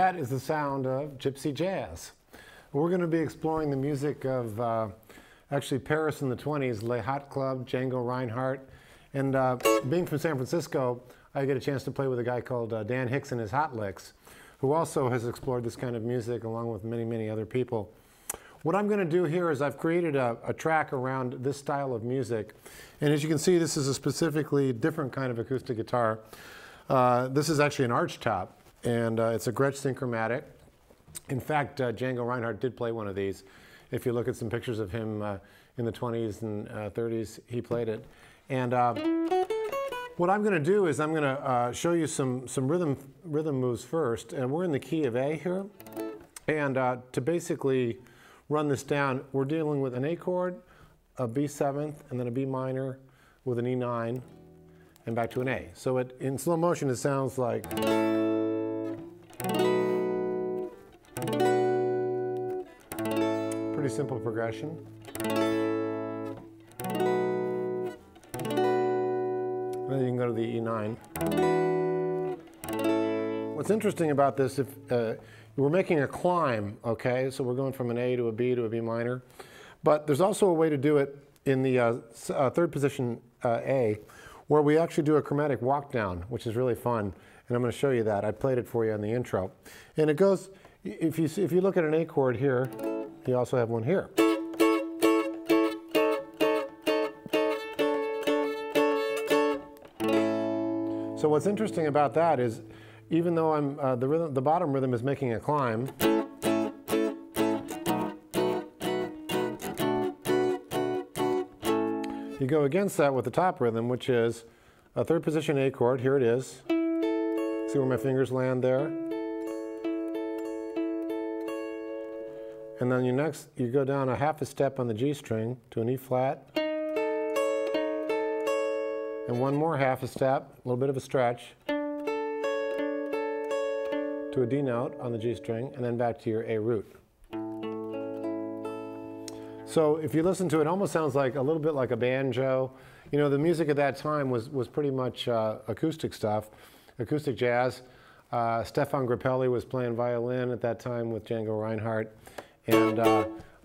That is the sound of Gypsy jazz. We're going to be exploring the music of actually Paris in the 20s, Les Hot Club, Django Reinhardt. And being from San Francisco, I get a chance to play with a guy called Dan Hicks and his Hot Licks, who also has explored this kind of music along with many, many other people. What I'm going to do here is I've created a track around this style of music. And as you can see, this is a specifically different kind of acoustic guitar. This is actually an arch top, and it's a Gretsch Synchromatic. In fact, Django Reinhardt did play one of these. If you look at some pictures of him in the 20s and 30s, he played it. And what I'm going to do is I'm going to show you some rhythm moves first. And we're in the key of A here. And to basically run this down, we're dealing with an A chord, a B7th, and then a B minor with an E9, and back to an A. So in slow motion, it sounds like. Pretty simple progression. Then you can go to the E9. What's interesting about this, if we're making a climb, okay? So we're going from an A to a B to a B minor. But there's also a way to do it in the third position A, where we actually do a chromatic walk down, which is really fun. And I'm going to show you that. I played it for you on the intro. And it goes, if you look at an A chord here, you also have one here. So what's interesting about that is, even though the bottom rhythm is making a climb, you go against that with the top rhythm, which is a third position A chord. Here it is. See where my fingers land there? And then you go down a half a step on the G string to an E flat. And one more half a step, a little bit of a stretch, to a D note on the G string, and then back to your A root. So if you listen to it, it almost sounds like a little bit like a banjo. You know, the music at that time was pretty much acoustic stuff, acoustic jazz. Stefan Grappelli was playing violin at that time with Django Reinhardt, and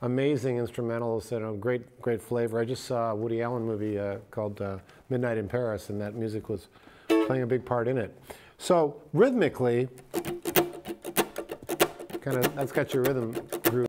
amazing instrumentals, you know, great flavor. I just saw a Woody Allen movie called Midnight in Paris, and that music was playing a big part in it. So rhythmically, that's got your rhythm groove.